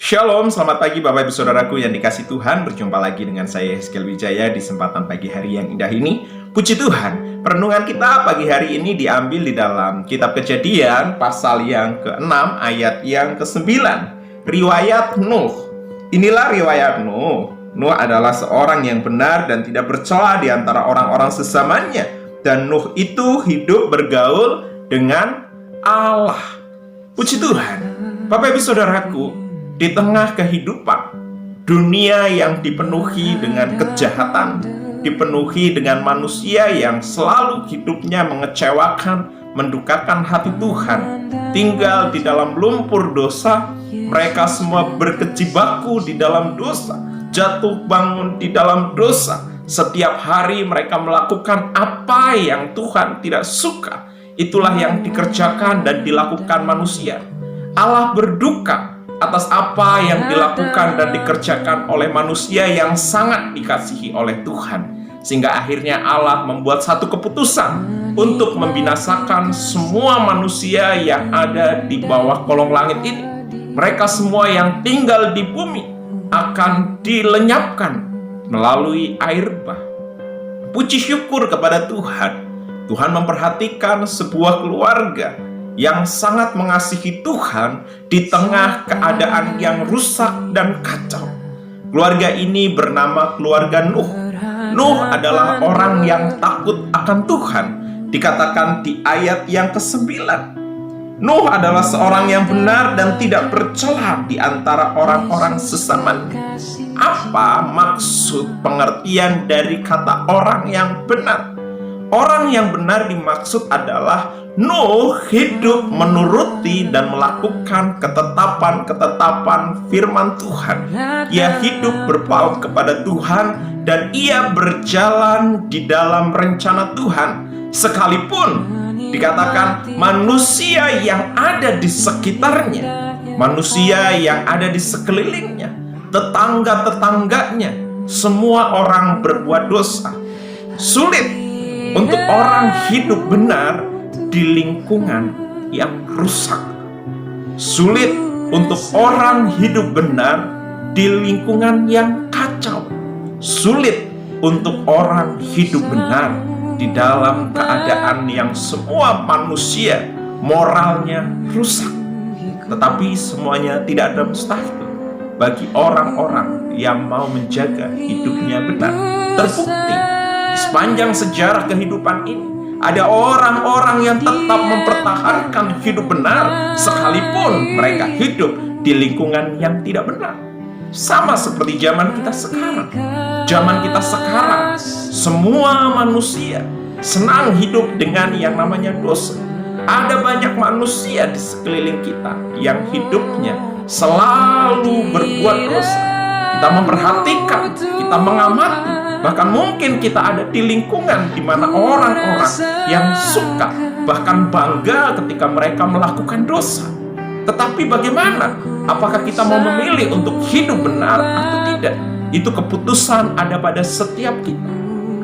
Shalom, selamat pagi Bapak Ibu Saudaraku yang dikasih Tuhan. Berjumpa lagi dengan saya Hezkiel Wijaya di kesempatan pagi hari yang indah ini. Puji Tuhan, perenungan kita pagi hari ini diambil di dalam kitab Kejadian pasal yang ke-6 ayat yang ke-9. Riwayat Nuh. Inilah riwayat Nuh. Nuh adalah seorang yang benar dan tidak bercela di antara orang-orang sesamanya. Dan Nuh itu hidup bergaul dengan Allah. Puji Tuhan, Bapak Ibu Saudaraku, di tengah kehidupan dunia yang dipenuhi dengan kejahatan, dipenuhi dengan manusia yang selalu hidupnya mengecewakan, mendukakan hati Tuhan, tinggal di dalam lumpur dosa, mereka semua berkecibaku di dalam dosa, jatuh bangun di dalam dosa. Setiap hari mereka melakukan apa yang Tuhan tidak suka. Itulah yang dikerjakan dan dilakukan manusia. Allah berduka atas apa yang dilakukan dan dikerjakan oleh manusia yang sangat dikasihi oleh Tuhan. Sehingga akhirnya Allah membuat satu keputusan untuk membinasakan semua manusia yang ada di bawah kolong langit ini. Mereka semua yang tinggal di bumi akan dilenyapkan melalui air bah. Puji syukur kepada Tuhan. Tuhan memperhatikan sebuah keluarga yang sangat mengasihi Tuhan di tengah keadaan yang rusak dan kacau. Keluarga ini bernama keluarga Nuh. Nuh adalah orang yang takut akan Tuhan. Dikatakan di ayat yang ke-9. Nuh adalah seorang yang benar dan tidak bercela di antara orang-orang sesamanya. Apa maksud pengertian dari kata orang yang benar? Orang yang benar dimaksud adalah Nuh hidup menuruti dan melakukan ketetapan-ketetapan firman Tuhan. Ia hidup berpaut kepada Tuhan dan ia berjalan di dalam rencana Tuhan. Sekalipun dikatakan manusia yang ada di sekitarnya, manusia yang ada di sekelilingnya, tetangga-tetangganya, semua orang berbuat dosa. Sulit untuk orang hidup benar di lingkungan yang rusak. Sulit untuk orang hidup benar di lingkungan yang kacau. Sulit untuk orang hidup benar di dalam keadaan yang semua manusia moralnya rusak. Tetapi semuanya tidak ada mustahil bagi orang-orang yang mau menjaga hidupnya benar. Terbukti di sepanjang sejarah kehidupan ini, ada orang-orang yang tetap mempertahankan hidup benar sekalipun mereka hidup di lingkungan yang tidak benar. Sama seperti zaman kita sekarang. Zaman kita sekarang, semua manusia senang hidup dengan yang namanya dosa. Ada banyak manusia di sekeliling kita yang hidupnya selalu berbuat dosa. Kita memperhatikan, kita mengamati, bahkan mungkin kita ada di lingkungan di mana orang-orang yang suka, bahkan bangga ketika mereka melakukan dosa. Tetapi bagaimana? Apakah kita mau memilih untuk hidup benar atau tidak? Itu keputusan ada pada setiap kita.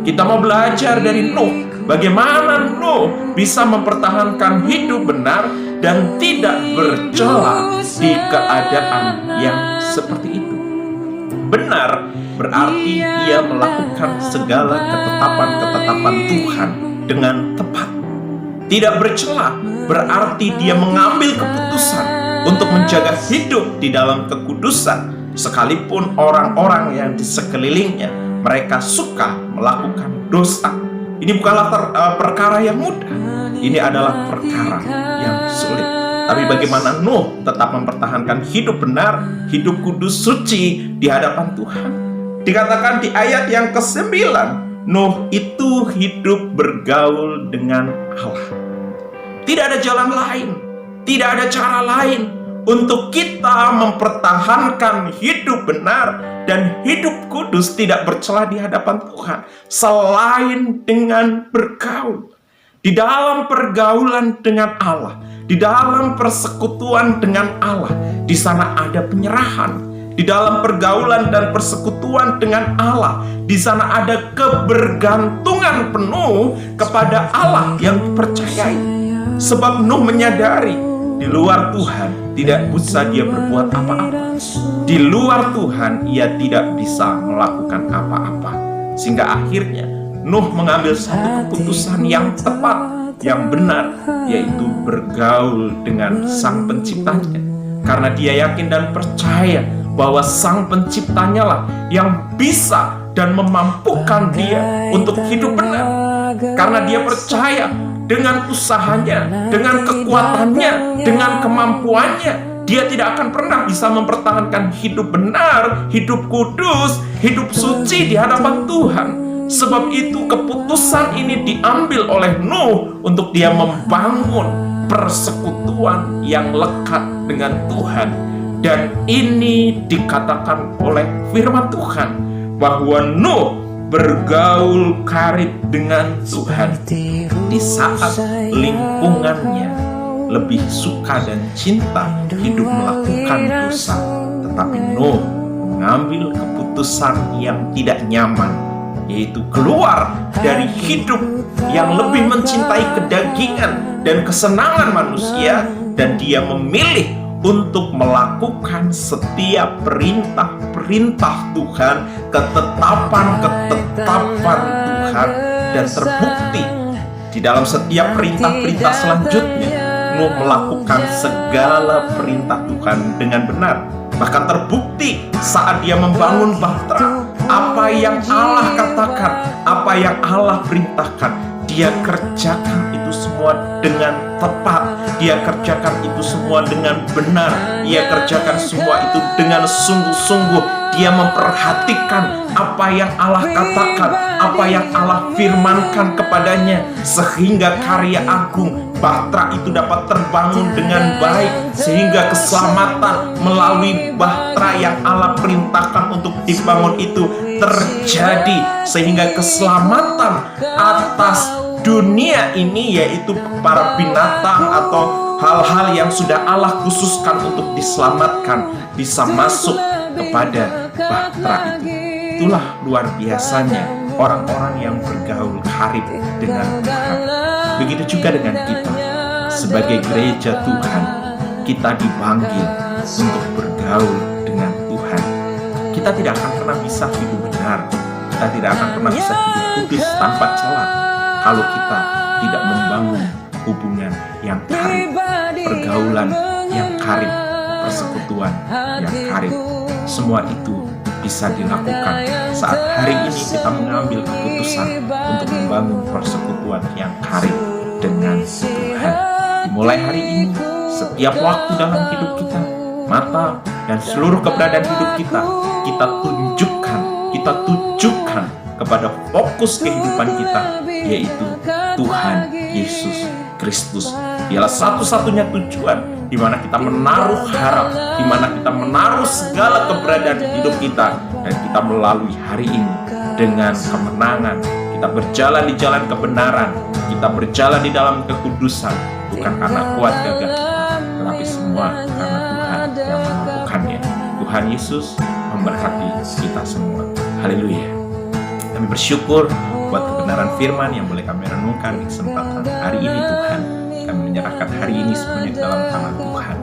Kita mau belajar dari Nuh. Bagaimana Nuh bisa mempertahankan hidup benar dan tidak bercela di keadaan yang seperti itu. Benar berarti ia melakukan segala ketetapan-ketetapan Tuhan dengan tepat. Tidak bercela berarti dia mengambil keputusan untuk menjaga hidup di dalam kekudusan, sekalipun orang-orang yang di sekelilingnya mereka suka melakukan dosa. Ini bukanlah perkara yang mudah. Ini adalah perkara yang sulit. Tapi bagaimana Nuh tetap mempertahankan hidup benar, hidup kudus, suci di hadapan Tuhan. Dikatakan di ayat yang ke-9, Nuh itu hidup bergaul dengan Allah. Tidak ada jalan lain, tidak ada cara lain untuk kita mempertahankan hidup benar dan hidup kudus tidak bercela di hadapan Tuhan selain dengan bergaul. Di dalam pergaulan dengan Allah, di dalam persekutuan dengan Allah, di sana ada penyerahan. Di dalam pergaulan dan persekutuan dengan Allah, di sana ada kebergantungan penuh kepada Allah yang dipercayai. Sebab Nuh menyadari di luar Tuhan tidak bisa dia berbuat apa-apa. Di luar Tuhan, ia tidak bisa melakukan apa-apa. Sehingga akhirnya Nuh mengambil satu keputusan yang tepat, yang benar, yaitu bergaul dengan Sang Penciptanya. Karena dia yakin dan percaya bahwa Sang Penciptanya lah yang bisa dan memampukan dia untuk hidup benar. Karena dia percaya dengan usahanya, dengan kekuatannya, dengan kemampuannya, dia tidak akan pernah bisa mempertahankan hidup benar, hidup kudus, hidup suci di hadapan Tuhan. Sebab itu keputusan ini diambil oleh Nuh untuk dia membangun persekutuan yang lekat dengan Tuhan. Dan ini dikatakan oleh firman Tuhan bahwa Nuh bergaul karib dengan Tuhan di saat lingkungannya lebih suka dan cinta hidup melakukan dosa. Tetapi Nuh mengambil keputusan yang tidak nyaman, yaitu keluar dari hidup yang lebih mencintai kedagingan dan kesenangan manusia, dan dia memilih untuk melakukan setiap perintah-perintah Tuhan, ketetapan-ketetapan Tuhan. Dan terbukti di dalam setiap perintah-perintah selanjutnya, Nuh melakukan segala perintah Tuhan dengan benar. Bahkan terbukti saat dia membangun bahtera, apa yang Allah katakan, apa yang Allah perintahkan, dia kerjakan itu semua dengan tepat. Dia kerjakan itu semua dengan benar. Dia kerjakan semua itu dengan sungguh-sungguh. Dia memperhatikan apa yang Allah katakan, apa yang Allah firmankan kepadanya, sehingga karya agung bahtera itu dapat terbangun dengan baik, sehingga keselamatan melalui bahtera yang Allah perintahkan untuk dibangun itu terjadi, sehingga keselamatan atas dunia ini, yaitu para binatang atau hal-hal yang sudah Allah khususkan untuk diselamatkan, bisa masuk kepada bahtera itu. Itulah luar biasanya orang-orang yang bergaul karib dengan Tuhan. Begitu juga dengan kita sebagai gereja Tuhan. Kita dipanggil untuk bergaul dengan Tuhan. Kita tidak akan pernah bisa hidup benar, kita tidak akan pernah bisa hidup kudus tanpa celah kalau kita tidak membangun hubungan yang karib, pergaulan yang karib, persekutuan yang karib. Semua itu bisa dilakukan saat hari ini kita mengambil keputusan untuk membangun persekutuan yang karib dengan Tuhan. Mulai hari ini, setiap waktu dalam hidup kita, mata dan seluruh keberadaan hidup kita tujukan kepada fokus kehidupan kita, yaitu Tuhan Yesus Kristus. Dialah satu-satunya tujuan di mana kita menaruh harap, di mana kita menaruh segala keberadaan hidup kita, dan kita melalui hari ini dengan kemenangan. Kita berjalan di jalan kebenaran, kita berjalan di dalam kekudusan, bukan karena kuat gagah kita, tetapi semua karena Tuhan yang memampukannya. Tuhan Yesus memberkati kita semua. Haleluya. Kami bersyukur buat kebenaran firman yang boleh kami renungkan di kesempatan hari ini. Tuhan, kami menyerahkan hari ini semuanya dalam tangan Tuhan.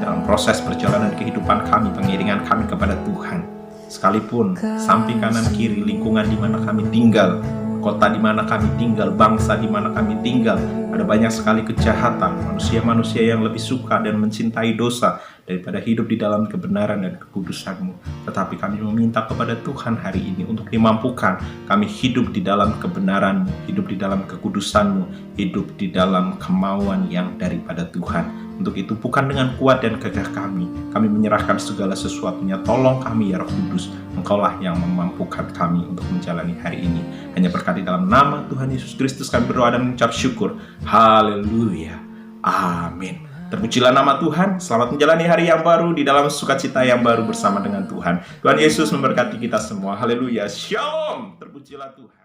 Dalam proses perjalanan kehidupan kami, pengiringan kami kepada Tuhan, sekalipun samping kanan kiri lingkungan di mana kami tinggal, kota di mana kami tinggal, bangsa di mana kami tinggal, ada banyak sekali kejahatan, manusia-manusia yang lebih suka dan mencintai dosa daripada hidup di dalam kebenaran dan kekudusan-Mu. Tetapi kami meminta kepada Tuhan hari ini untuk dimampukan kami hidup di dalam kebenaran, hidup di dalam kekudusan-Mu, hidup di dalam kemauan yang daripada Tuhan. Untuk itu bukan dengan kuat dan gagah kami menyerahkan segala sesuatunya. Tolong kami ya Roh Kudus, Engkaulah yang memampukan kami untuk menjalani hari ini. Hanya berkati dalam nama Tuhan Yesus Kristus kami berdoa dan mengucap syukur. Haleluya. Amin. Terpujilah nama Tuhan. Selamat menjalani hari yang baru di dalam sukacita yang baru bersama dengan Tuhan. Tuhan Yesus memberkati kita semua. Haleluya. Shalom. Terpujilah Tuhan.